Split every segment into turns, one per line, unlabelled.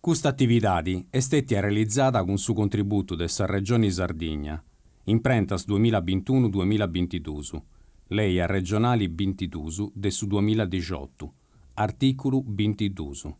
Questa attività è stata realizzata con su contributo della Regione Sardegna, imprentas 2021-2022, lei a regionali 22 del su 2018, articolo 22.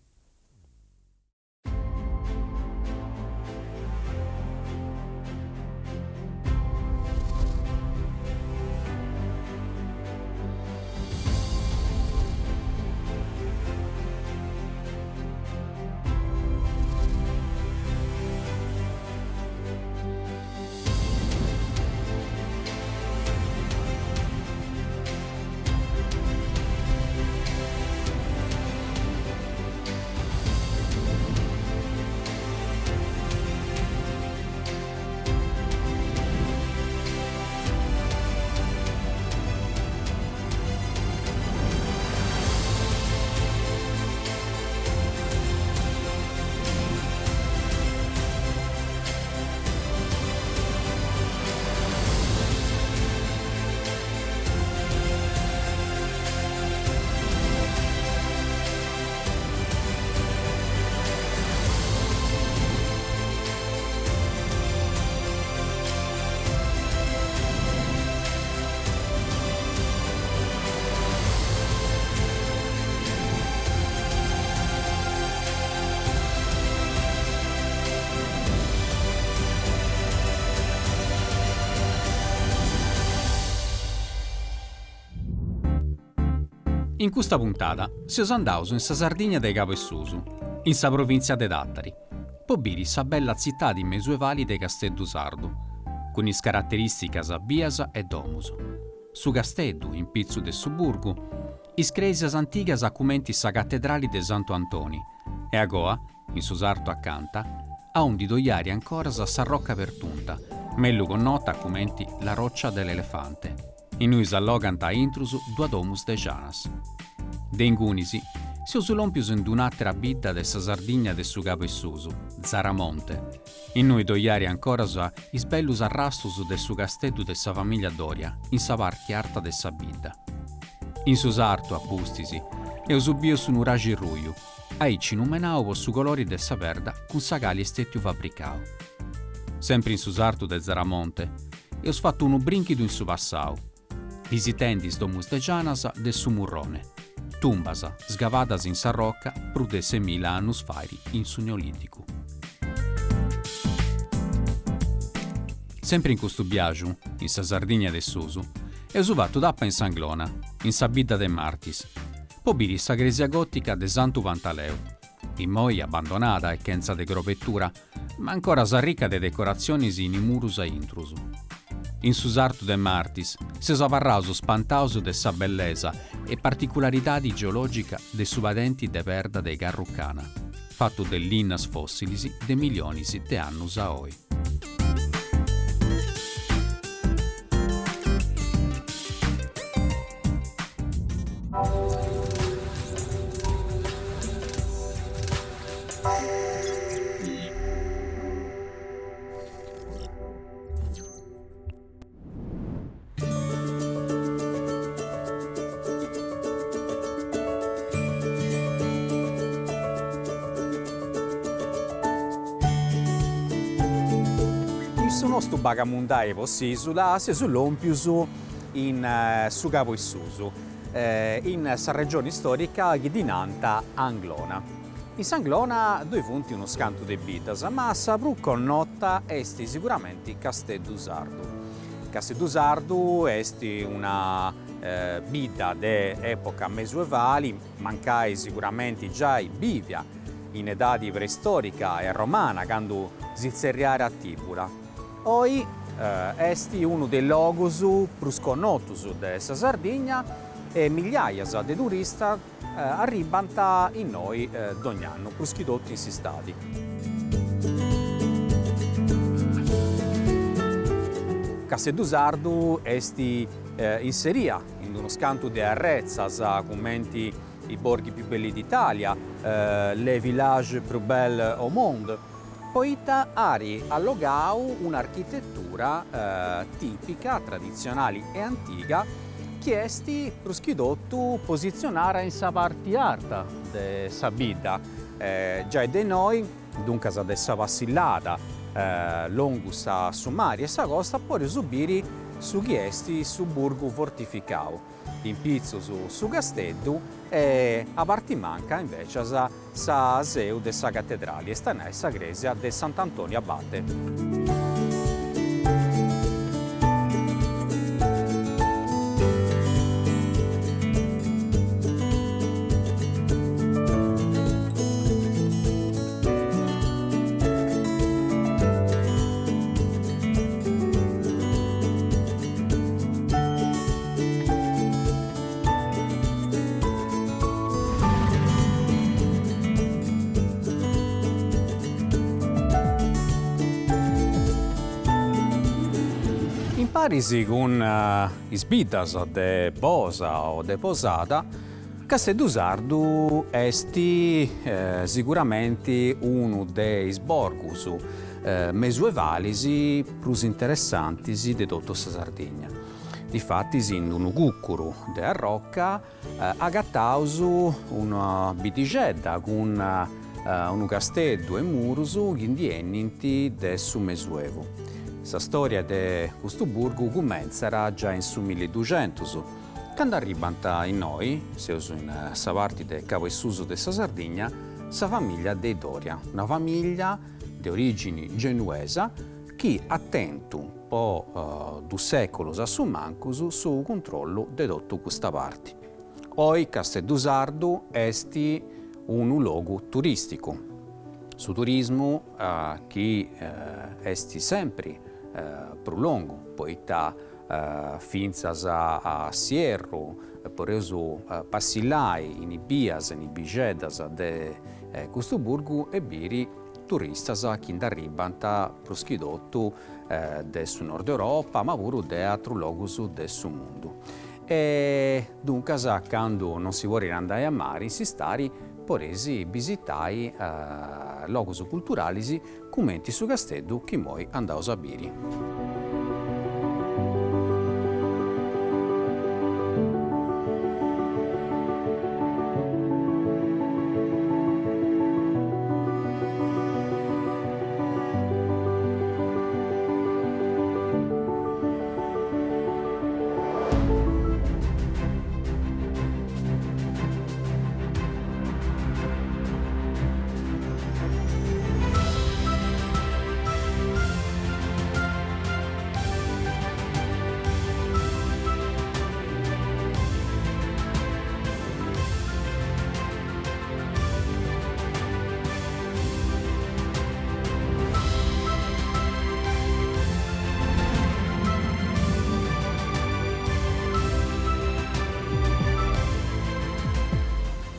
In questa puntata siamo andati in sa Sardegna dei Capo e Susu, in sa provincia de Tattari, per vedere sa bella città di medioevali de Castello Sardo, con is caratteristiche biasa e domus. Su Castello, in pizzo del Suburgo, is cresias antigas accumenti sa cattedrale de Santo Antoni, e a Goa, in su sarto accanta, a un di doiari ancora sa rocca pertunta, mello con nota accumenti la roccia dell'elefante. In cui s'alloganta intrusu due domus de Janas. De ingunisi, si usulompius in un'altra bidda de sa Sardegna de su Capo e Susu, Zaramonte. In noi doiari ancora sa is bellus arrastus de su castello de sa famiglia Doria, in sa parte arta de sa bidda. In su sarto, appustisi, e usubio su un ragi ruiu, aici numenau po su colori de sa perda con sa cali stettiu fabbricau. Sempre in su sarto de Zaramonte, e ho fatto un brinchido in su passau, visitendis domus de Janas de su Murrone, tumbas sgavadas in sa rocca pro de 6.000 annus fairi in su Neoliticu. Sempre in questo viaggio, in sa Sardegna de Susu, è usuvato d'appa in Sanglona, in sa bidda de Martis, po biri sa gresia gotica de Santu Pantaleo, in moi abbandonata e chenza de gropettura, ma ancora sa ricca de decorazioni in i murus a intrusu. In su sarto de Martis si savarrauso spantauso de sa bellesa e particolarità geologica de su vadenti de perda de Garrucana, fatto dell'innas fossilisi de milionisi de annus a oi. Su nostro bagamundae possisula se sull'ompius in su Capo e Susu, in sa regione storica che dinanta Anglona. In Sanglona due punti uno scanto de bitas, ma sa pru connota esti sicuramente Castello Sardo. Castello Sardo esti una bida de epoca medioevali, mancai sicuramente già in Bivia, in età preistorica e romana, quando si zerriare a Tibura. Oi esti uno dei logos più connotus de sa Sardegna e migliaia di turisti arrivano in noi ogni anno, più schidotti in si stati. Castello Sardo esti inseria in uno scanto di arrezzas, commenti i borghi più belli d'Italia, le village più belle au monde. Poita ari allogau un'architettura tipica, tradizionale e antica, che esti proschidotto posizionare in sa parte alta de sa bida, già de noi, dunque dessa vacillata, longus a Sumari e sa costa, poi subire su chiesti su burgu fortificau, in pizzo su Casteddu e a parte manca invece sa seu dessa cattedrale e sta nessa gresia de Sant'Antonio Abate. Parisi con is bidas de posa o de posada, Casteddu Sardu esti sicuramente uno dei borgus mesuevalisi plus interessanti di tutta sa Sardegna. Difatti, in un cuccuru de Arrocca, agattaus una bitigedda con un casteddu e murusu indienniti de su Mesuevo. La storia di questo burgo comincia già in su 1200, quando arriva in noi, siamo in sa parte del Cavo Essuso de sa Sardegna, sa famiglia dei Doria, una famiglia di origini genuesa che attento un po' 2 secoli a su mancus su controllo di tutta questa parte. Oggi Casteddu Sardu è un luogo turistico. Su turismo che è sempre più lungo, poiché finzas a Sierro, per esempio passillai in Ibias, in Ibigedas de questo burgo e biri turistas che arrivano proschidotto del nord Europa, ma pure da altri luoghi del mondo. E dunque, quando non si vuole andare a mare, si stari poresi visitare luoghi culturali come su Casteddu che noi andiamo a biri.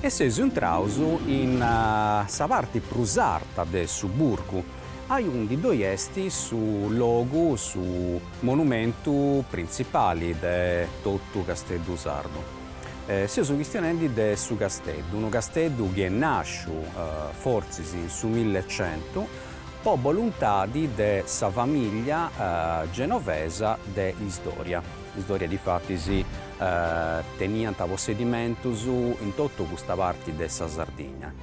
E siamo entrati in sa parte più sarta del burgo, hai un di due esti su logo, su monumento principali di tutto Casteddu Sardu. Siamo questionando di su Casteddu, un Casteddu che nasce forse in su 1100, per volontà di sa famiglia genovesa di Isdoria. Isdoria di fatti si tenivano possedimenti in tutta questa parte della Sardegna.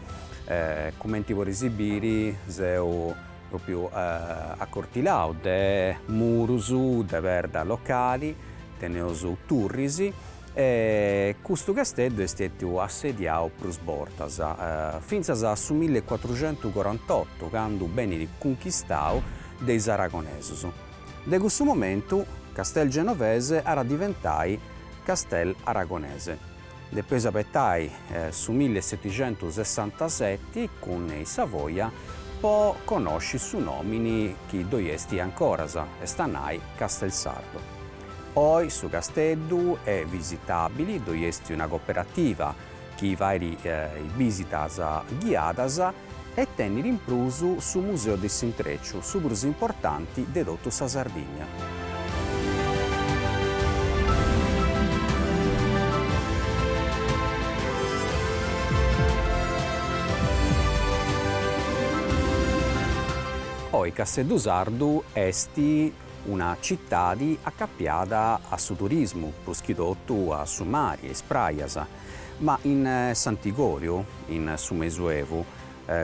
Come ti vorrei esibire, siamo proprio accortilati di murusu, di verda locali, teneosu turrisi, e questo castello è stato assediato per sbortas fino al 1448, quando venne conquistato dai aragonesi. Da questo momento Castel Genovese era diventato Castel Aragonese. Dopo aspettai su 1767 con i Savoia può conoscere su nomini che doiesti ancora e stanai Castel Sardo. Oggi su Casteddu è visitabile, doiesti una cooperativa che vari visitas guiadas e tenere in prusu su Museo di Sintreccio, su più importanti di tutta sa Sardegna. Poi Casteddu Sardu è una città accappiata a su turismo, proschidotto a su mari e spraias, ma in Sant'Igorio, in su Mesuevo,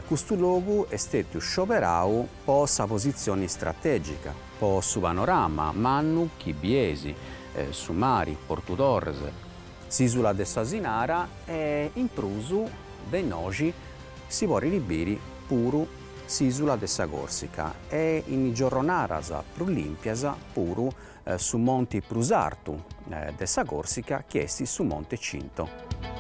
questo luogo è stato scioperato per sa posizione strategica, per su panorama, Mannu, Chibiesi, su Mari, Porto Torres, Sisula de Sasinara e in prusu dei noci si può rilibiri puru Sisula de sa Corsica e in giornarasa prulimpiasa puru su Monti Prusartu de sa Corsica chiesti su Monte Cinto.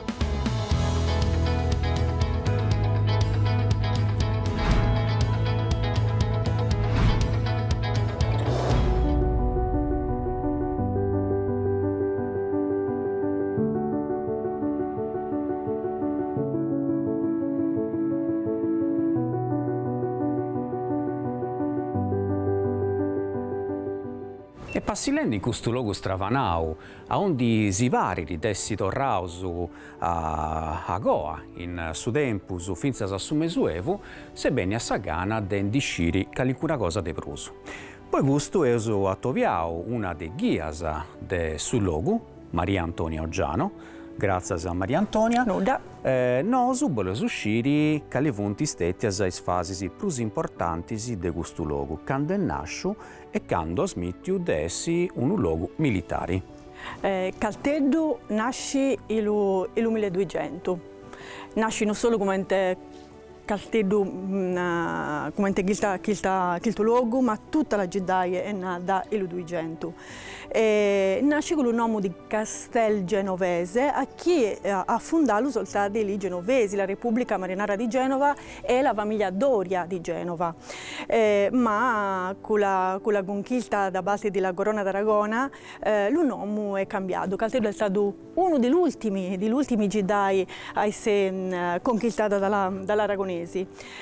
E passilendo in questo luogo stravanau, a onde si vari ridessi torrausu a Goa, in su tempus, finza a su Mesuevo, sebbene a Sagana den disciri calicuna cosa de prusu. Poi questo è attoviau una de ghias de sul luogo, Maria Antonia Oggiano, grazie a Maria Antonia.
Nuda.
Nosu volevo uscire cali vunti stettias as fases più importanti di questo luogo, quando è nasciu e quando smittiu de essi un luogo militare.
Calteddu nasce il 1200. Nasce non solo come Calteddu, come quilta luogo, ma tutta la Geddaia è nata nel 200. Nasce con il nome di Castel Genovese, a chi ha fondato soldati lì genovesi, la Repubblica Marinara di Genova e la famiglia Doria di Genova. Ma con la conquista da parte della Corona d'Aragona, il nome è cambiato. Calteddu è stato uno degli ultimi Geddai a essere conquistato dall'Aragonese.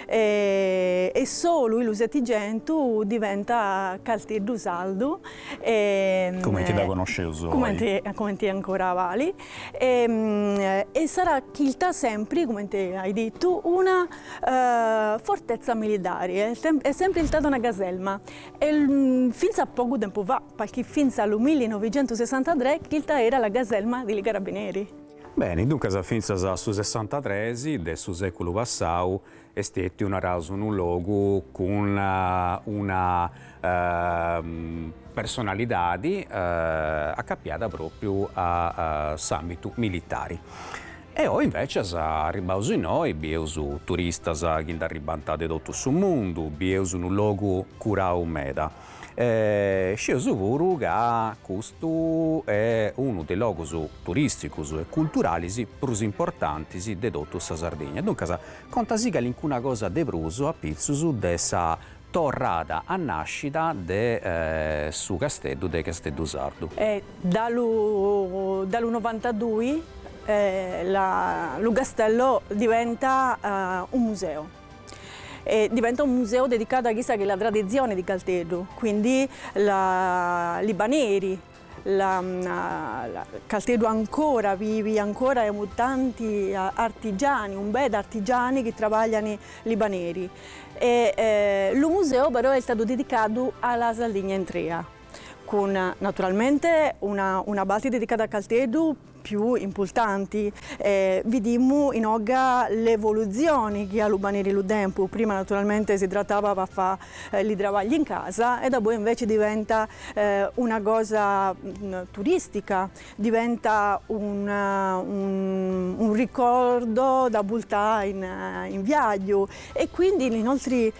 E solo il 700 diventa Calteddu Saldu.
Come ti da conoscevo?
Come ti ancora vali. E sarà chilta sempre, come ti hai detto, una fortezza militare. È sempre stata una caselma. E fino a poco tempo fa, perché fino al 1963, chilta era la caselma dei Carabinieri.
Bene, dunque, fino al 63 del secolo passato è stato un luogo con una personalità accappiata proprio a ambito militari. E ora invece arriviamo noi, abbiamo turisti che arrivano da tutto il mondo, abbiamo un luogo curato meda. Scio sicuro che questo è uno dei luoghi turistici e culturali più importanti di tutta la Sardegna. Dunque, conta sì che una cosa di pruso a Pizzusu dessa torrata a nascita del su castello di Castello Sardo.
Dal 92 il castello diventa un museo. Diventa un museo dedicato a chissà che la tradizione di Calteddu, quindi i baneri, Calteddu ancora vivi, ancora abbiamo tanti artigiani, un bel artigiani che lavorano i baneri. Il museo però è stato dedicato alla Sardegna intera, con naturalmente una parte dedicata a Calteddu più importanti. Vediamo in ogga l'evoluzione che ha l'ubaneri lo tempo. Prima naturalmente si trattava di fare i lavori in casa e dopo invece diventa una cosa turistica, diventa un ricordo da buttare in viaggio e quindi le nostre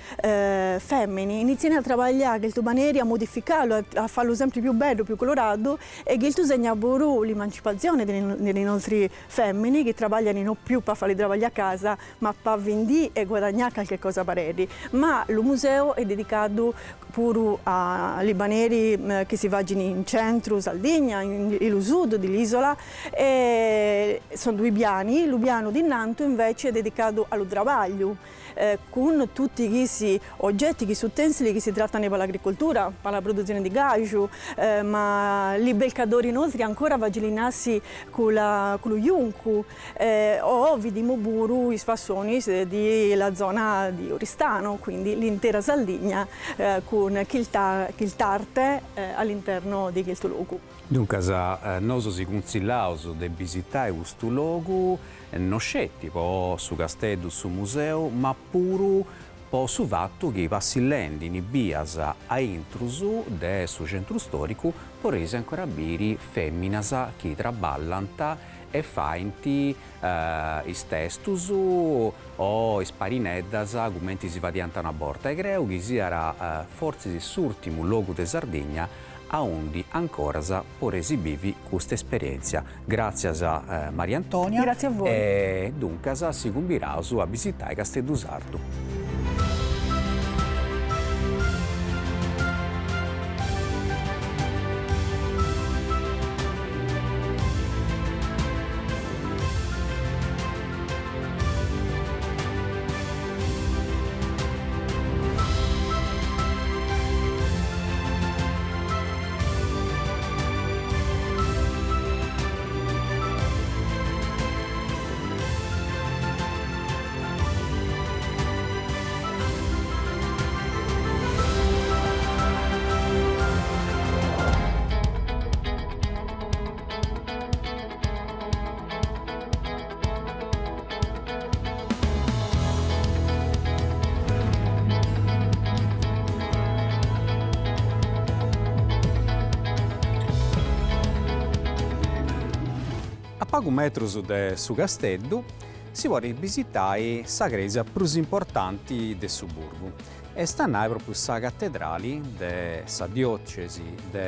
femmine iniziano a lavorare che il tubaneri a modificarlo, a farlo sempre più bello, più colorato e che il tu segna l'emancipazione delle nostre femmine che lavorano non più per fare i lavori a casa ma per vendere e guadagnare qualche cosa per loro. Ma il museo è dedicato pure ai baneri che si vanno in centro, Sardegna, in sud dell'isola. Sono due piani, il piano di Nanto invece è dedicato allo travaglio. Con tutti questi oggetti, questi utensili che si trattano per l'agricoltura, per la produzione di gaju, ma i pescatori nostri ancora vagilinassi con lo iuncu, o vediamo buru i sfassoni della zona di Oristano, quindi l'intera Sardegna con chiltarte all'interno di questo luogo.
Dunque, noi si consigliamo di visitare questo luogo
non scetti po' su castello, su museo, ma pure po' su fatto che i passillendi in Bias a intrusu de su centro storico poresi ancora biri femminas che traballant e fainti is testus o is parineddas commenti si vadiantano a borta e creo che sia forse s'ultimo luogo de Sardegna a onde ancora por esibivi questa esperienza. Grazie a Maria Antonia.
Grazie a voi.
E dunque si combirà a visitare Casteldusardo. A pochi metri da su castello si vuole visitare la chiesa più importante del suburbo e sta proprio la cattedrale della diocesi di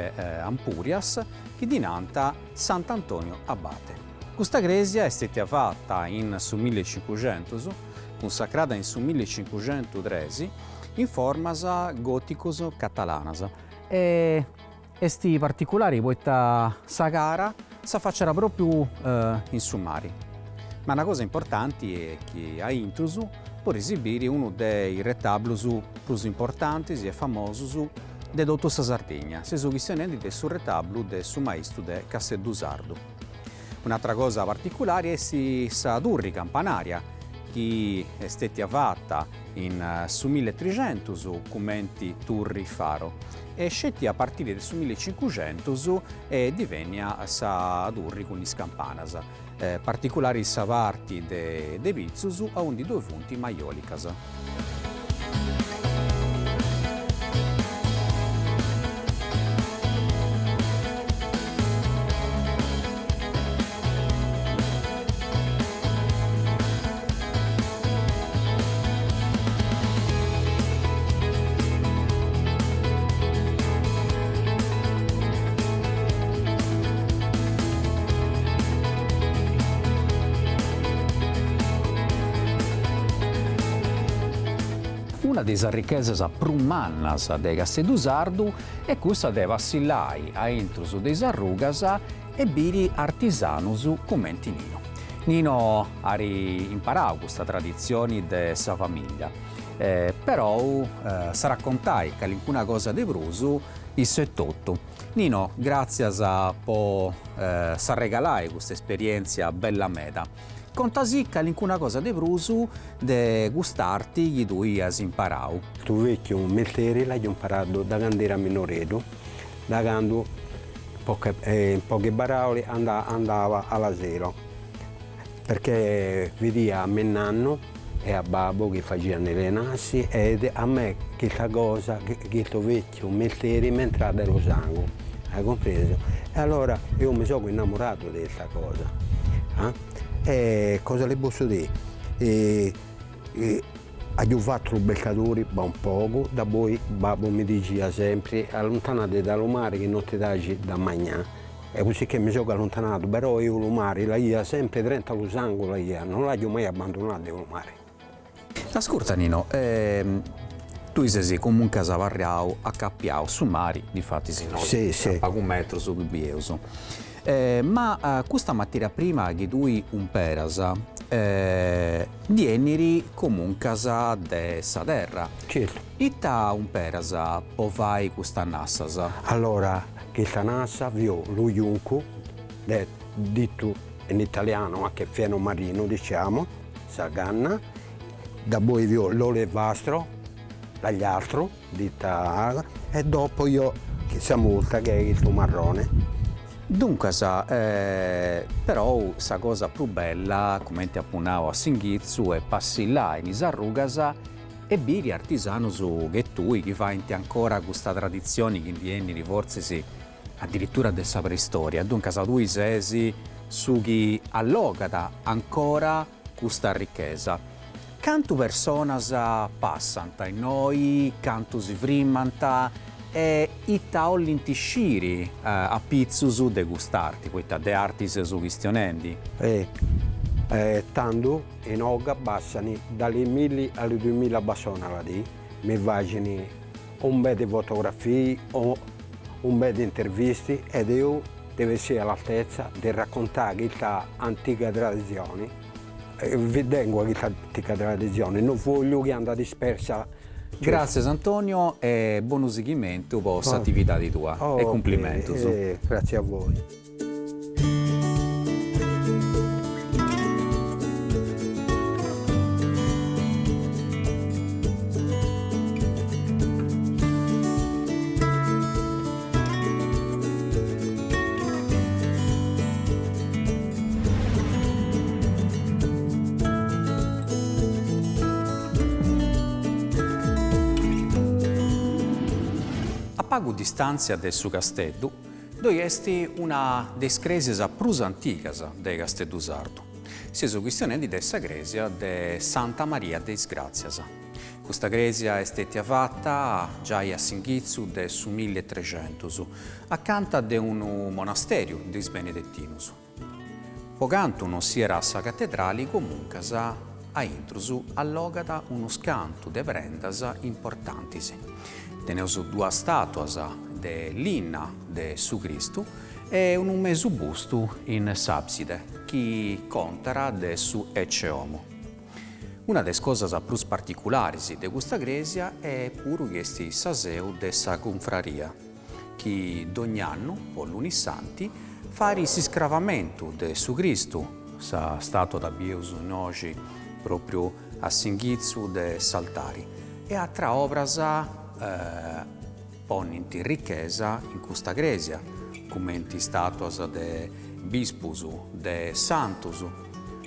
Ampurias che dinanta Sant'Antonio Abate. Questa chiesa è stata fatta in su 1500, consacrata in su 1513 in forma goticos catalanas e questi particolari questa sagara si faccia proprio in summari. Ma una cosa importante è che a Intrusu può esibire uno dei retabli più importanti e famosi de tutta Sardegna, se sono cristiani del suo retablo del suo maestro de Casteldusardo. Un'altra cosa particolare è la torre campanaria, che è stata fatta in su 1300 commenti torri faro e scetti a partire del 1500 e divenne sa torre con le campanas. Particolari sa parti de Vizzus a uno di due punti maiolicas. Una delle ricchezze più mannas di Casteldusardo è questa di vacillare a intrusu dei arrugas e biri artisanus come Nino. Nino ha imparato questa tradizione della sua famiglia, però sa raccontare che alcuna cosa di brusu isso è tutto. Nino, grazie a sa regalare questa esperienza bella meta. Conta sì che alcuna cosa di brusu de gustarti gli due has imparato.
Tu vecchio mestiere l'hai imparato da quando era minoredo, da quando in poche parole andava all'asilo, perché vedia a Mennanno e a Babbo che facevano le nassi ed a me questa cosa, questo vecchio mestiere mi è entrata nello sangue, hai compreso? E allora io mi sono innamorato di questa cosa. E cosa le posso dire? Ho fatto i beccatori un poco, da poi babbo mi diceva sempre allontanate dallo mare che non ti dai da mangiare. E così che mi sono allontanato, però io lo mare la ia sempre 30 lo sangue, non l'ho mai abbandonato lo mare.
Ascolta Nino, tu sei comunque savarriao, accappiao su mari, difatti si no,
sì.
A un metro su Bibieso. Ma questa materia prima che tu imperas dieniri comunque de sa terra.
Certo.
Ita imperas po fai questa nassas?
Allora, questa nassa vio lo iunco, detto in italiano ma che fieno marino diciamo, sa ganna, da poi vio l'olevastro, dagli altri, e dopo io che sa molta che è il marrone.
Dunque, però la cosa più bella, come ti appunavo a Singhizzu, è passi là in Isarrugasa e biri artisanus che tu, che fa ancora questa tradizione che viene forse addirittura della preistoria. Dunque, tu sesi su chi allogata ancora questa ricchezza. Cantu personas passano in noi, cantu si frimmanta, e itta ollintisciri a pizzus de gustarti, questa de artis su questionendi.
Tanto in Oga passano dalle 1000 alle 2000 persone là di, mi immagini un bel di fotografie o un bel di interviste ed io devo essere all'altezza di raccontare questa antica tradizione. Vengo a questa antica tradizione, non voglio che anda dispersa.
Grazie Antonio e buon seguimento per questa attività di tua e complimenti.
Grazie a voi.
A poca distanza del su castello, dove è una delle chiese più antiche del Castello Sardo. Si è questione di questa chiesa di Santa Maria dei Sgrazias. Questa chiesa è stata fatta già a Singhizzu del 1300, accanto a un monastero dei Benedettinus. Pocanto non si era a cattedrale, comunque a intrusu allogata uno scanto de prendas importanti. Teneus due statue dell'Inna de su Cristo e un mesu busto in s'abside, che contara de su Ecce Homo. Una delle cose più particolari di questa chiesa è pure questo saseo della confraria, che ogni anno, o l'Unisanti, fa il scravamento de su Cristo, sa statua da Bius noci proprio a Singhizzu de Saltari, e a tra obras ponenti ricchezza in questa chiesa, come statuas de bispus, de santus.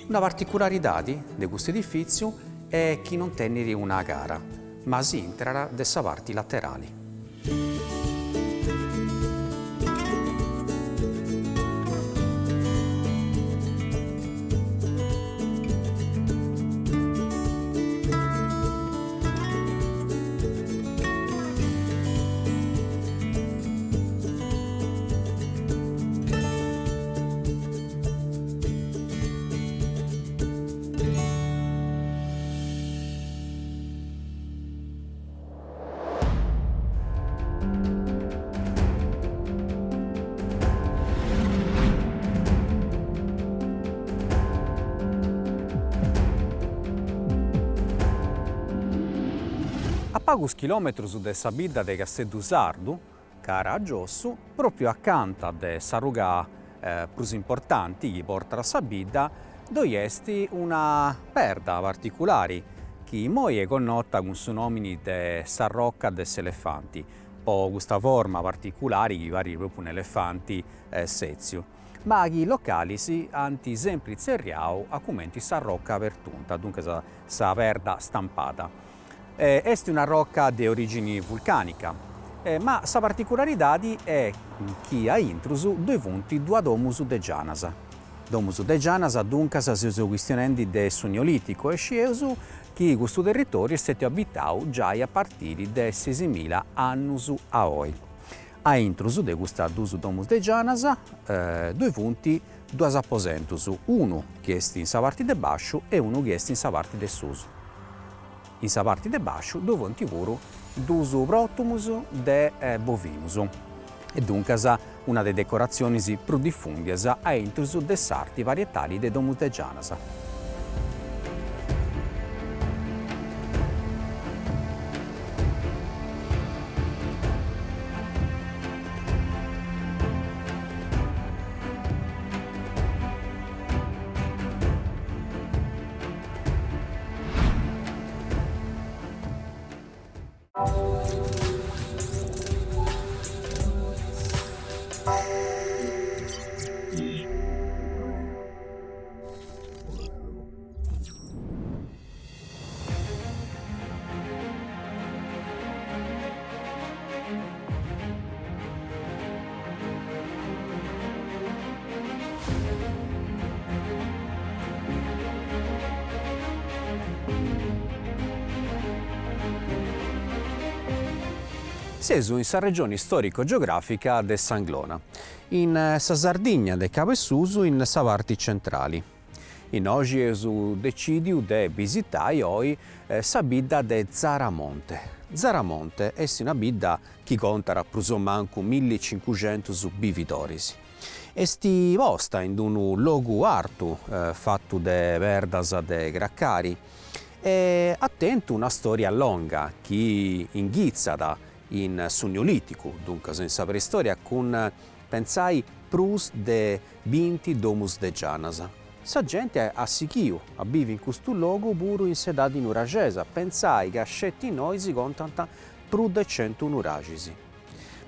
Una particolarità di questo edificio è che non tiene una gara, ma si entra dessa parti laterali. A pochi chilometri della bidda del Castello Sardo, cara a Giossu, proprio accanto a dessa ruga più importanti che porta a Sabidda, dove è una perda particolare che moi è connota con il nome di Sarrocca des Elefanti, o questa forma particolare che varia proprio un elefante sezio. Ma i locali si anti semplice riau a commenti Sarrocca vertunta, dunque sa perda stampata. È una rocca di origine vulcanica, ma sa particolarità è che ha intrusu due punti due domus de Gianasa. Domus de Gianasa dunque si questionando del Neolitico e sceso che questo territorio è stato abitato già a partire dai 6.000 anni a oggi. A intrusu de questa dus domus de Gianasa due punti, due apposentus, uno che è in sa parte de bascio e uno che è in sa parte de susu. In sa parte de bascio due punti pure dus protumus de bovinus. E dunque una delle decorazioni più diffuse a intrusu de sarti varietali de domus de Gianasa.
Sesu in sa regione storico-geografica de Sanglona, in sa Sardigna de Cabesusu in sa parte centrali. In oggi esu decidiu de visitare oi sa bidda de Zaramonte. Zaramonte è una bidda chi conta pruso manco 1500 bividoris. Esti posta in un luogo artu fatto de verdas de graccari e attento una storia longa chi inghizzata in su Neolitico, dunque in sa preistoria, con, pensai, prus de 20 domus de Gianasa. Sa gente a Sichiu, a vive in questo luogo pure in sedati nuragesa, pensai che a scetti noi si contano più di 100 nuragisi.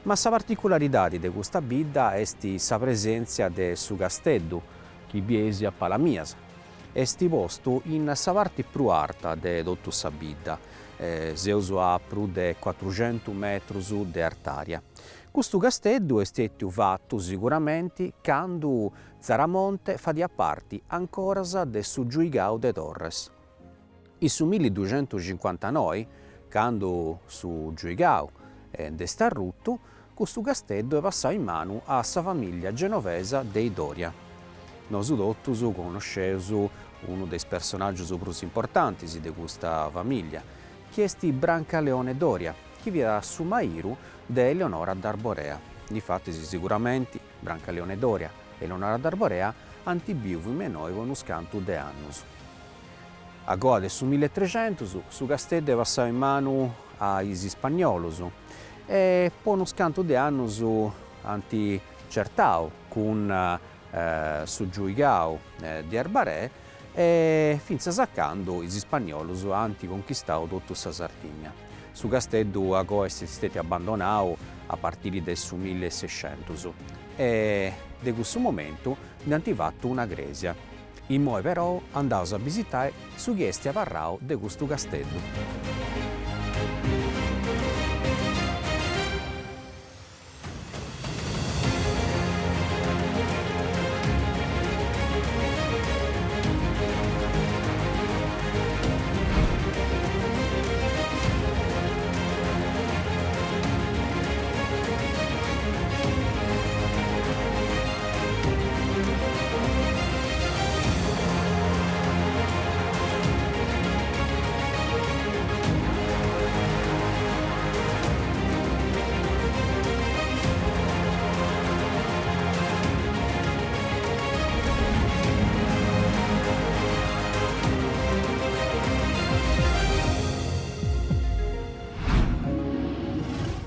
Ma sa particolarità di questa bidda è sa presenza de su castello, che biesi a Palamias. Esti posto in sa parte più alta de tutta sa bidda. Seuso a più di 400 metri di artaria. Questo castello è stato fatto sicuramente quando Zaramonte faceva parte ancora del su Giuigao de Torres. In su 1259, quando su Giuigao è starrutto, questo castello è passato in mano a sa famiglia genovesa dei Doria. Noi tutti conosciamo uno dei personaggi più importanti di questa famiglia, che è Brancaleone Doria, che viene su Mairu di Eleonora d'Arborea. Difatti sicuramente Brancaleone Doria e Eleonora d'Arborea antibiuvi menoi con un scanto de annus. A gode su 1300 su castello è passato in mano ai spagnolos e poi uno scanto de annus anti certao con su Giuigao di Arbarè e finza saccando i spagnolos hanno conquistato tutta sa Sardegna. Su castello è stato abbandonato a partire del 1600 e da questo momento ne hanno fatto una gresia. In noi però andavo a visitare su chi è parrao di questo castello.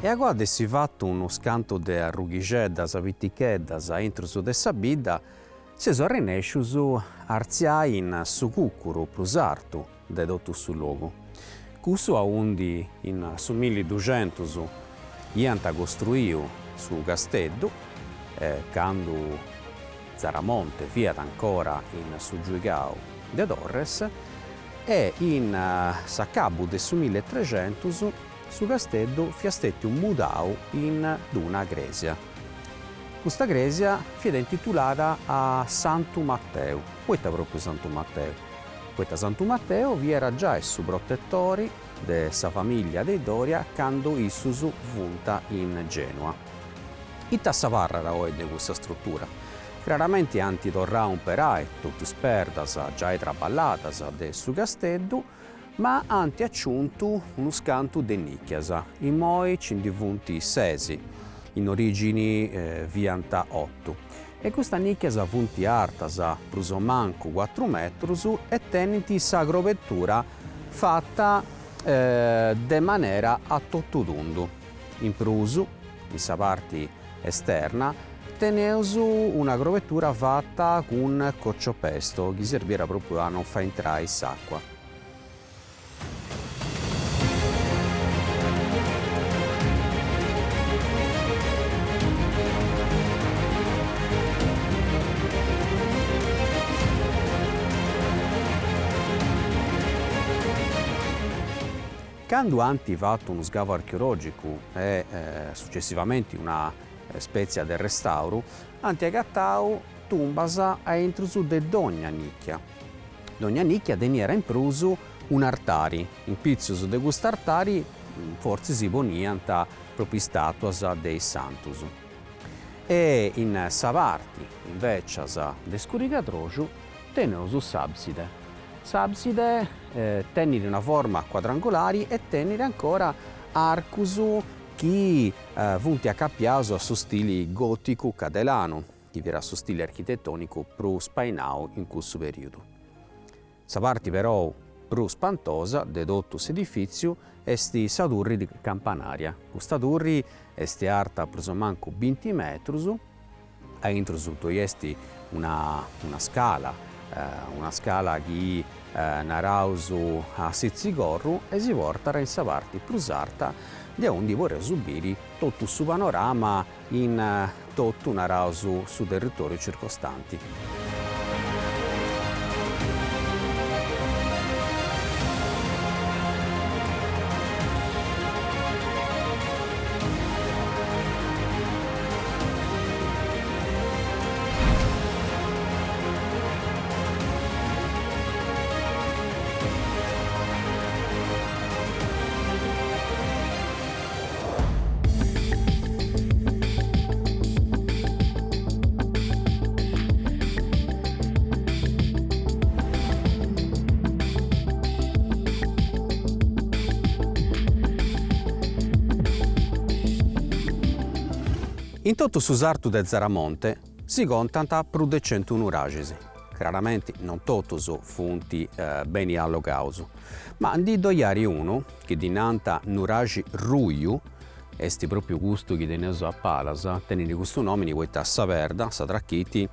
E agora si fatto uno scanto de arrughicheddas, pitticheddas entro su de sa bidda, si sono rinesciusu arziai in su cuccuru plus artu de tutto su luogo. Cussu a undi in su 1200 ianta costruiu su castello, quando Zaramonte fiat ancora in su Giuigao de Torres, e in s'accabu de su 1300 su castello fia stato mudato in una gresia. Questa gresia fu intitolata a Santo Matteo, questa proprio Santo Matteo. Questa Santo Matteo vi era già il suo protettore della famiglia dei Doria quando Issus funta in Genova. Il tassaparra era oggi di questa struttura. Chiaramente anti torrà un perai, tutti sperdas, già traballatas del suo castello, ma anti aggiunto uno scanto de nicchiasa, in moi cindivunti sesi, in origini vianta 8. E questa nicchiasa funti artasa, pruso manco 4 metri, e tenenti sa grovettura fatta de maniera a tottudundu. In pruso, in sa parte esterna, teneusu una grovettura fatta con cocciopesto, che serviva proprio a non far entrare s'acqua. Quando hanno fatto uno scavo archeologico e successivamente una spezia del restauro, hanno agattato tumbas a entro del Dogna Nicchia. Dogna Nicchia era in pruso un artari. In pizzo di questo artari forse si poniant proprio statuas dei santus. E in sa parti invece de Scuricatroju teneus s'abside. S'abside tenere una forma quadrangolare e tenere ancora arcus che funti accappiato a suo stile gotico cadelano, che era suo stile architettonico più spainao in questo periodo. Sa parte però più spantosa de tutto l'edificio è sa torre di campanaria. Questa torre è alta più o meno 20 metri, a entro è una scala che naraus a Sizzigorru e si porta in sa parte più alta da onde vorrei subire tutto il panorama in tutto naraus su territorio circostanti. In tutto su sartu de Zaramonte si contanta più di 101 uragesi. Chiaramente non tutti funti beni allogausu, ma di doiari uno che dinanta nuragi ruiu, esti proprio gusto che teneso a Palasa, tenere questo nome di questa saverda, sa tracchiti,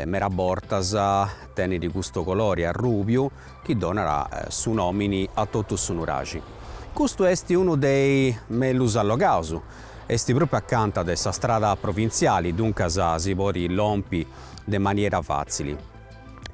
merabortas, tenere questo colore a rubio, che donarà su nomini a tutti su nuragi. Questo è uno dei melus allogausu. Esti proprio accanto a questa strada provinciale, dunque si può lompi in maniera facile.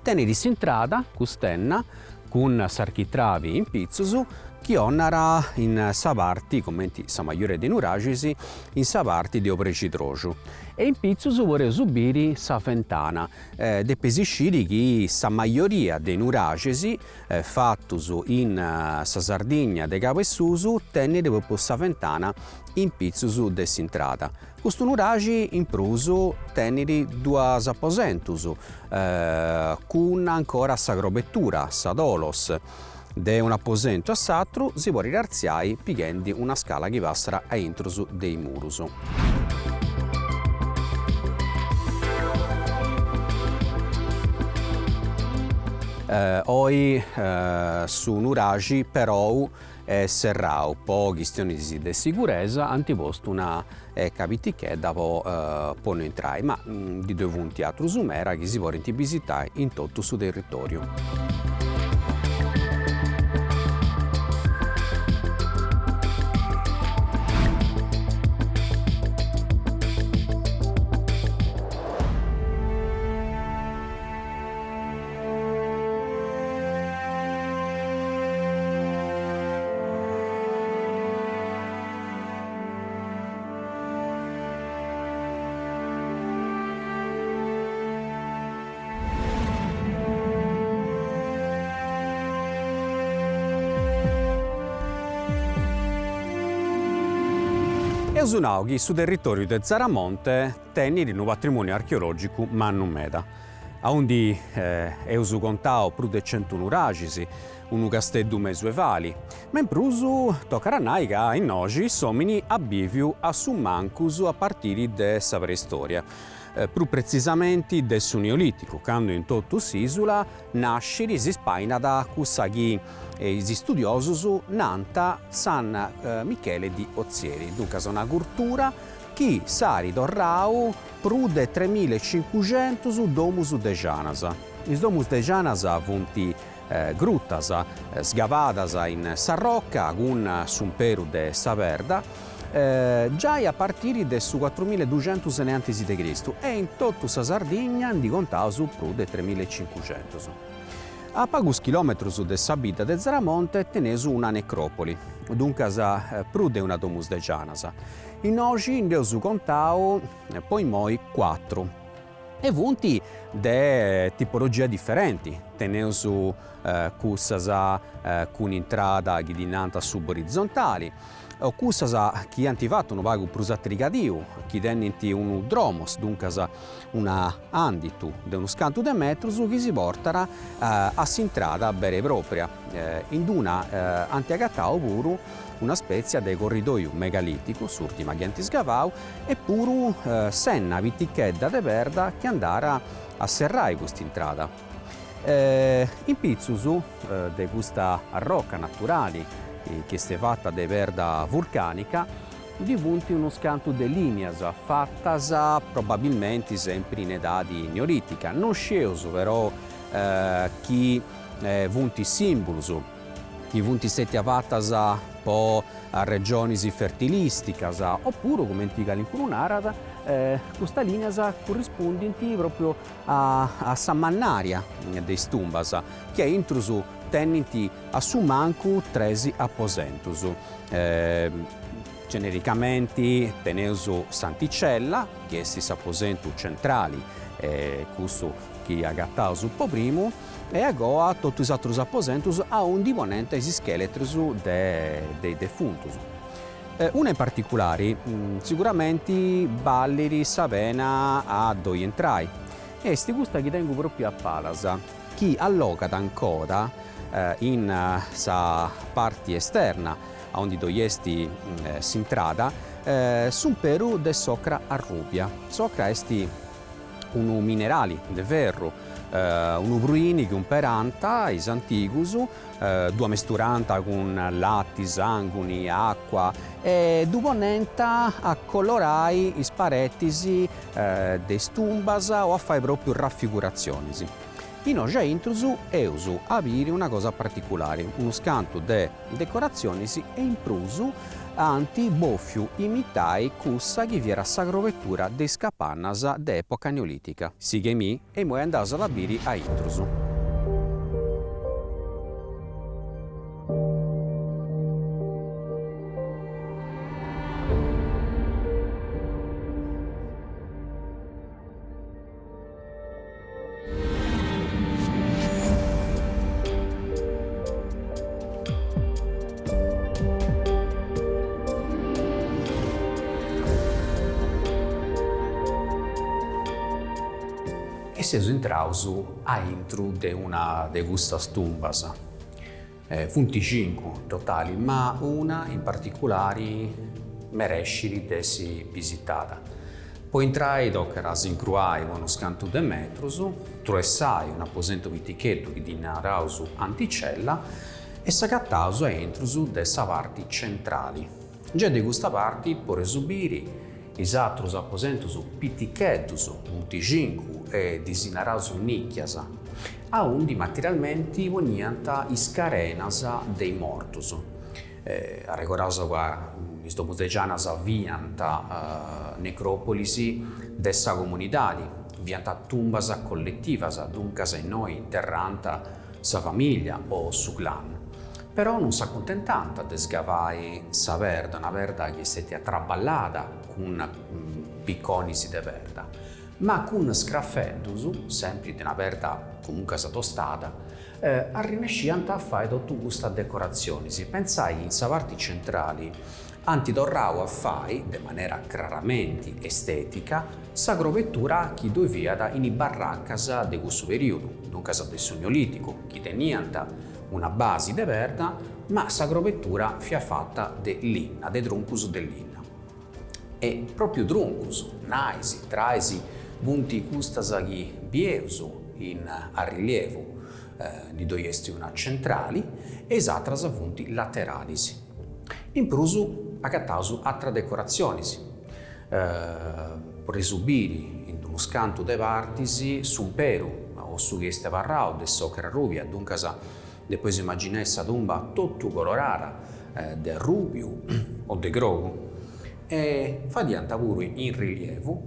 Tenere s'entrata, custenna, con s'architravi in pizzusu, che onara in sa parte, come sa maggiore dei nuragisi, in sa parte di Oprecitroju. E in pizzusu vorrei subire sa fentana, de pesisciri che sa maggioria dei nuragisi, fattusu in sa Sardegna de Capoessusu, tenere proprio sa fentana in pizzusu de s'entrata. Questo nuragi in prusu tenere due apposentus, con ancora sa grobettura, sa dolos. De un apposento a s'altro si può rirarziare pighendo una scala che passa a introsu dei murus. Oggi su nuragi però è serrao, po' questioni di sicurezza, antiposto una capitichedda può non entrare, ma di due punti a Trusumera che si può visitare in tutto su territorio. E usunau che su territorio di Zaramonte tenere un patrimonio archeologico mannum meda. Aonde eusu contao più di 101 uragisi, un castello medioevale, ma in prusu toccherà nai che in oggi somini abbiviu a su mancus a partire da sa preistoria. Più precisamente del su neolitico, quando in tutta l'isola nasce si spaina da questa che gli studiosi nanta San Michele di Ozieri. Dunque è una cultura che sari torrau più di 3500 domus de Gianasa. I domus de Gianasa funti gruttas sgavadas in sa rocca con sumperu de Saverda, già a partire del 4200 a.C. e in tutta sa Sardegna di contau su più di 3500. A pochi chilometri de Sabita de Zaramonte tenesu una necropoli, dunque più di una domus de Gianasa. In oggi in deusu contau poi moi 4. E punti de tipologia differenti, tenesu cussas con intrada che dinanta suborizontali, o cussas che hanno fatto un vago prusatrigadiu, che denniti un dromos, dunque una anditu di uno scanto di metro che si portara a s'intrada vera e propria, in una antiagattao puru una specie di corridoio megalitico, surtima che antisgavau, e puru senna vitichedda de verda che andara a serrare questa intrada. In pizzusu di questa rocca naturale che è fatta di verda vulcanica, divunti uno scanto di linee fatta probabilmente sempre in età neolitica. Non sceso però chi vunti simboli, chi vunti sette fatta po' a regioni fertilistiche, oppure come antica l'incununarada, questa linea corrispondenti proprio a Sammannaria dei Stumbas, che è intrusu tenenti a su mancu 13 apposentus. Genericamente teneusu Santicella, che è si apposentu centrali, questo che agattau su po' primo, e agoa tutti gli altri apposentus a un diponente gli scheletri dei defuntus. Una in particolare, sicuramente Balleri Savena a dove entrai. E sti gusta che tengo proprio a Palasa, che allocata ancora in sa parte esterna, onde doiesti s'intrada, su Peru de socra arrubia. Socra esti un minerali de ferro, un ubruini che un peranta, is antigusu, due mesturanta con latti, sanguni, acqua, e duponenta a colorai is parettisi de stumbas o a fare proprio raffigurazioni. In oggi intrusu eusu avere una cosa particolare, uno scanto de decorazioni e imprusu anti boffiu imitai cussa che viera sagrovettura de scapannas d'epoca neolitica. Sighemi e moi andaso ad abiri a intrusu. E seso intrausu a intru de una de gustas tumbas. Funti 5 totali, ma una in particolare meresciri de si visitata. Poi entrai doccheras incruai uno scanto de metrusu, truessai un apposento vitichetto che dinarausu anticella e s'agattausu a intrusu de sa parti centrali. Già de questa parti por esubiri is atrus apposentus piticheddus, munticincu e disinarausu nicchias, a undi materialmente vonianta is carenas dei mortus. Arrecordausu qua is domusegianas vianta necropolisi dessa comunidadi, vianta tumbas collettivas, duncas in noi interranta sa famiglia o su clan. Però non s'accontentanta de sgavai sa verda, una verda che si è traballata con picconisi de verda, ma con scraffeddus, sempre di una verda comunque sa tostata, arrinescianta a fare tutta questa decorazione. Si pensai in sa parte centrali, antidorrau a fare, de maniera chiaramente estetica, sa grovettura che doveviada in i barraccas de questo periodo, dunque del Neolitico, che tenianta una base de verda, ma sa grovettura fia fatta de linna, de druncus de linna. E proprio druncus, naisi, traisi, bunti custas che bieusu a rilievo di doiesti una centrali e esatras vunti lateralisi. In prusu agattausu altra decorazionis, presubiri in uno scanto de partisi su Peru o su che varrao de socra rubia, dunque depois immaginai sa tumba tutto colorata de rubio o de grogu e fadianta pure in rilievo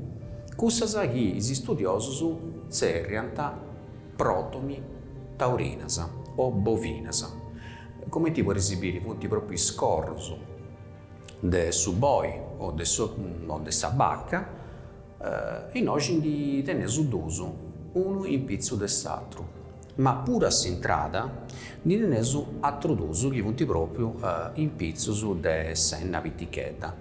cussas che gli studiosos zerrianta protomi taurinas o bovinas, come tipo esibire punti proprio scorso de su boi o de sa bacca, in oggi di tenesu dusu uno in pizzo de s'altro. ma pure a s'intrada di nesu attrodusu chi punti proprio in pizzusu de senna vitichedda.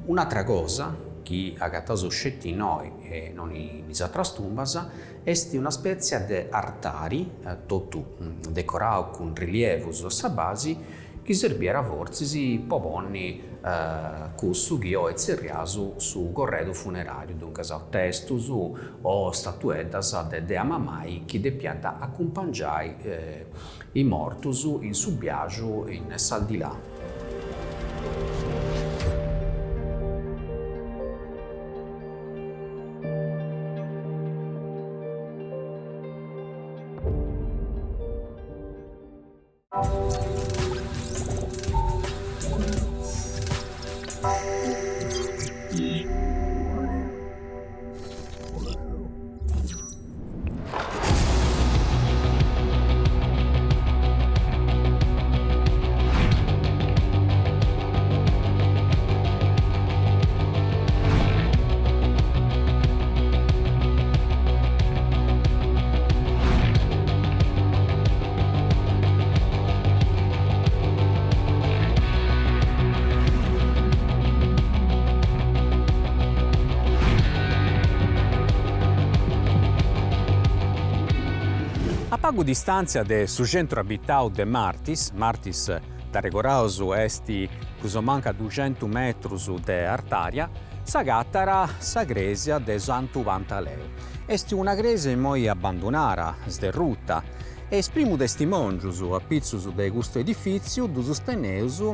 Un'altra cosa che a cattaso scetti noi e non in isatrastumbasa è una specie di artari totu decorau con rilievo sa base che serviera forzi poponni cussu che ho zerriasu su corredo funerario, dunque sa testus o statuettas de amamai che de pianta accompagnai i mortus in subbiagiu in saldilà.
A pagu distanza de su centro abitau de Martis da Regorausu esti plus o manca 200 metrus de artaria, s'agattara sa gresia de Santu Pantaleu. Esti una gresia moi abbandonara, sderrutta, e esprimu testimongius a pizzus de gusto edifiziu du sosteneusu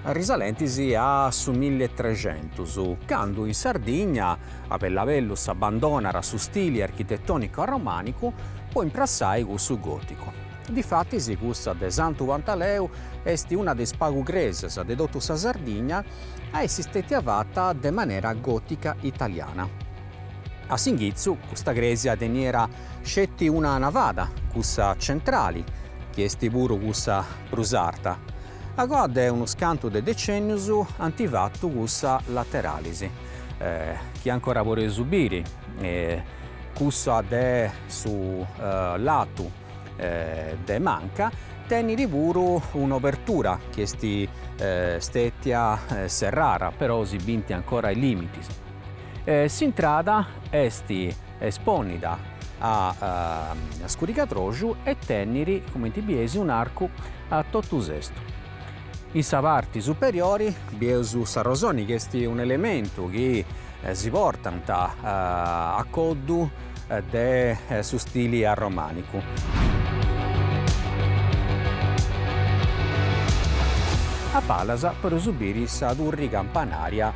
risalentisi a su 1300, quando in Sardegna a Pellavellus abbandonara su stili architettonico a romanico, poi imprassai su gotico. Difatti si cussa de Santu Pantaleu esti una de spagu greses de dottu sa Sardegna a essi stetiavata de manera gotica italiana. A Singhizzu, questa gresia teniera scetti una navada, cussa centrali, che esti puru cussa prusarta. Agora è uno scanto de decennius antivattu cussa lateralisi, che ancora vorrei subire. Cussa de su lato de manca, teniri puru un'apertura che esti stetia serrara, però si binti ancora i limiti. S'intrada esti esponida a scuricatrogiu e teniri, come ti biesi, un arco a tottusesto. In sa parte superiori biesu sarrosoni, che esti un elemento che si portano a coddu de su stili a romanico. A Palasa per subire sa turri campanaria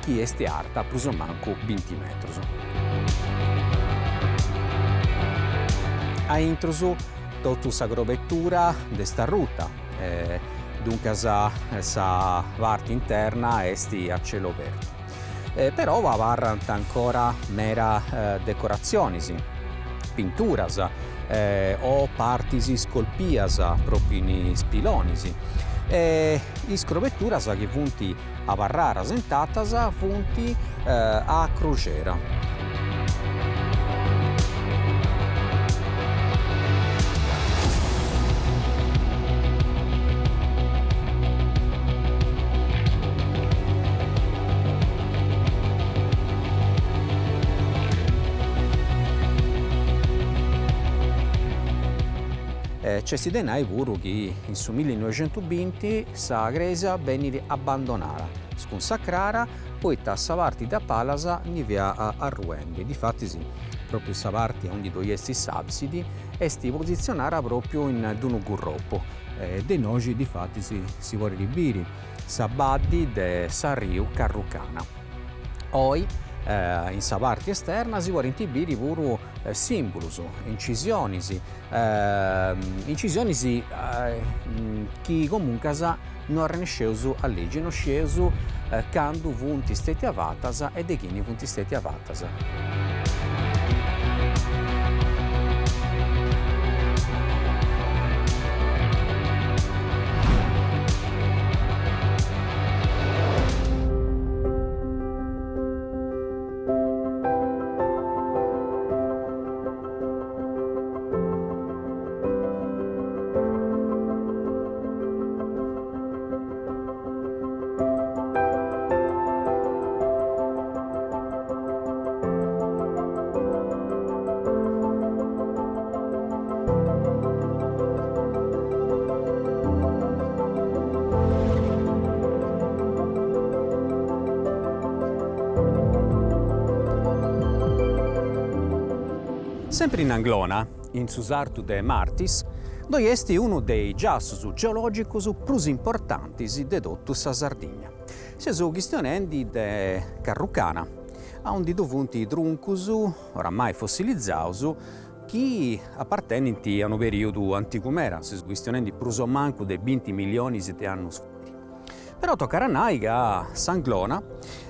che esti arta plus o manco 20 metros. A intrusu tottu sa grovettura de sta ruta, dunque sa parte interna esti a cielo aperto. Però va varrant ancora mera decorazionis, pinturas o partis scolpias proprio in spilonis. I scrovetturas che funti a varrara sentatas funti a crociera. C'è si denai puru che in su 1920 sa gresia venne abbandonata, sconsacrara, poi sa parte da Palasa ni via a Ruendi. Difatti sì, proprio sa parte onde doiesti s'absidi esti posizionata proprio in d'uno gurroppo. De noci difatti si vuole ribiri sa baddi de sa riu Carrucana. Poi in sa parte esterna si vuole intibiri puru simbolus, incisionisi che comunque non rinesceusu a legge, non sceusu quando funti steti avatas e de chini funti steti avatas.
Sempre in Anglona, in Susartu de Martis, dove esti uno dei giassus geologicus più importanti di tutta la Sardegna. Si sono questionendi de Carrucana, onde dovunti truncus, oramai fossilizzausu, che appartenenti a un periodo antico, si sono questionendi più manco de 20 milioni di anni fa. Però tocca a che a S'Anglona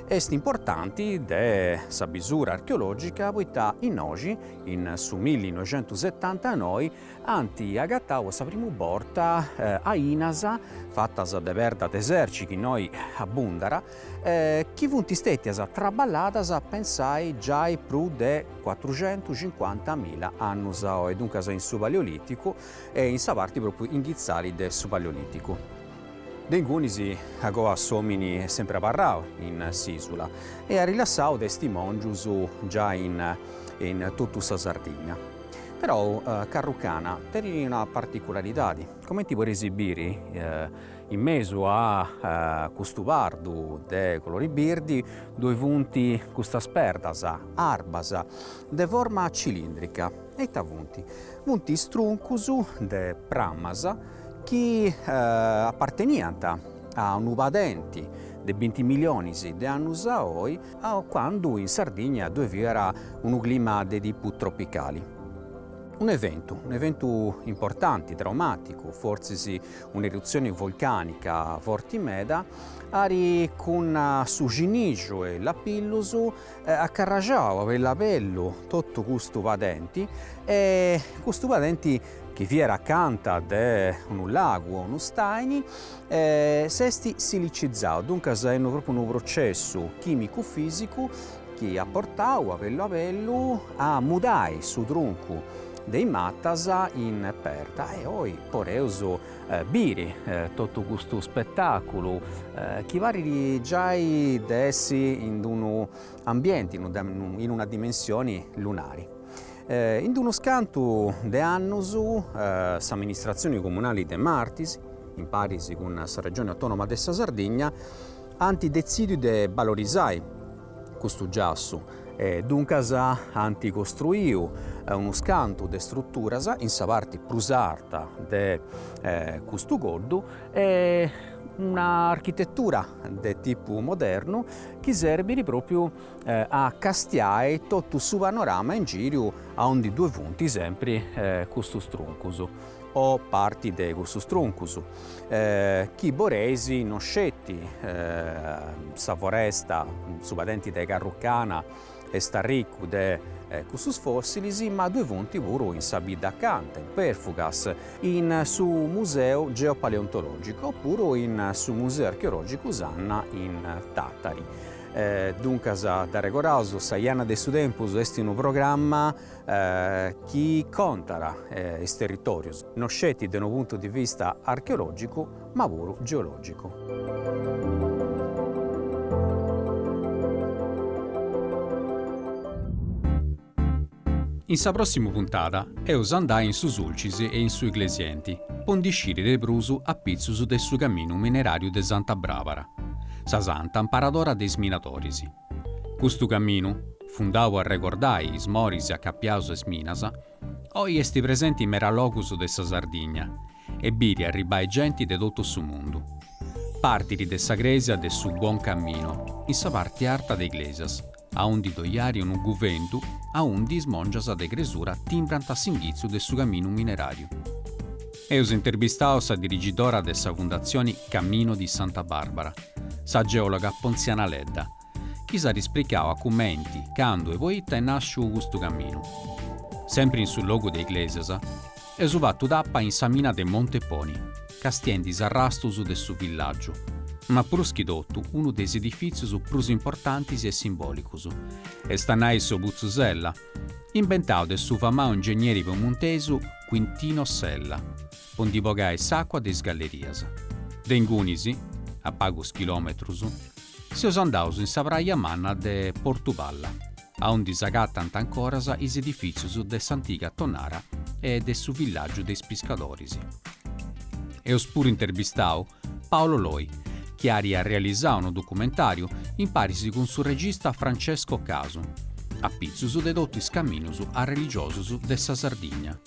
è importante della misura archeologica, poiché in oggi, in su 1979, anti agattavo la prima volta a Inasa, fatta da verda deserci che noi abbondara, che funti stettiasa traballatas pensai già più di 450.000 anni fa, e dunque in su Paleolitico e in sa parte proprio in ghizzali del su Paleolitico. Dengunisi ago assomini sempre a parrao in Sisula e a rilassao testimongius già in tutta la Sardegna. Però Carrucana tiene una particolarità, come ti vuoi esibire in mezzo a questo vardo de colori birdi, due punti questa spertasa, arbasa, de forma cilindrica e punti struncusu de pramasa che appartenianta a un uvadenti di 20 milioni di anni fa, quando in Sardegna era un clima di tipo tropicali. Un evento importante, traumatico, forse un'eruzione vulcanica forte meda, ari con su ginigio e la pillusu accarragiava per la pello tutto questo vadenti e questo vadenti che vi era accanto de un lago o uno staini, sesti silicizzato, dunque è proprio un processo chimico-fisico che ha portato a pello a mudare su tronco dei mattasa in perta e poi poreuso biri tutto questo spettacolo che vari già essi in un ambiente, in una dimensione lunari. In uno scanto de annus, l'amministrazione comunale de Martis, in parisi con la regione autonoma della Sardegna, hanno deciso di valorizzare questo giasso. Dunque hanno costruito uno scanto di strutture in sa parte più alta di questo goddo e un'architettura di tipo moderno che serve proprio a castiare tutto il panorama in giro a onde due punti sempre questo struncus o parti di questo struncus. Chi boresi non scetti sa foresta subadenti di Carrucana e sta ricco di questi fossili, ma due punti pure in Sabida accanto, in Perfugas, in su museo geopaleontologico oppure in su museo archeologico Usanna in Tattari. Dunque da regorauso Saiana de Sudempus è un programma che contara il territorio, non scetti da un punto di vista archeologico ma pure geologico.
In sa prossima puntata è andare in su Sulcisi e in su Iglesienti, pondisciri de Brusu a pizzus del su cammino minerario de Santa Bravara, sa santa imparadora dei sminatorisi. Questo cammino, fundato a ricordare i smorisi a Cappiaso e Sminasa, oggi esti presenti in meralocus de sa Sardegna e biri arribai genti de tutto su mondo. Partiri de sa Gresia de su buon cammino, in sa parte alta de Iglesias, a undi doiari un guventu, a undi smongiasa de gresura timbrant a singhizu de su cammino minerario. Eus intervistao sa dirigidora de sa fondazione Cammino di Santa Barbara, sa geologa Ponziana Ledda, chi sa rispricao a commenti, cando e poeta e nasciu questo cammino. Sempre in sul logo de Iglesias, eus fatto tappa in sa mina de Monteponi, castiendi s'arrastus de su villaggio, ma pruschidottu uno dei edifici più importanti e simbolicus. E stanai su Buzzusella, inventato del suo famoso ingegnere piemontesu Quintino Sella, pondibogai s'acqua des gallerias. Dengunisi, a pagus chilometrus, si andaus in sa praia manna de Portuvalla, a onde s'agattant ancora is edificius de s'antica Tonara e de su villaggio dei Piscadorisi. Eus pure intervistau Paolo Loi, che ha realizzato un documentario in parisi con suo regista Francesco Casu, a pizzus de totus camminus a religiosus de sa Sardigna.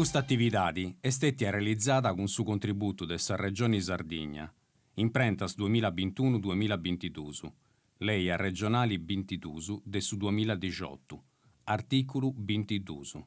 Questa attività è stata realizzata con su contributo della Regione Sardigna, in prentas 2021-2022, lei a regionali 22 del su 2018, articolo 22.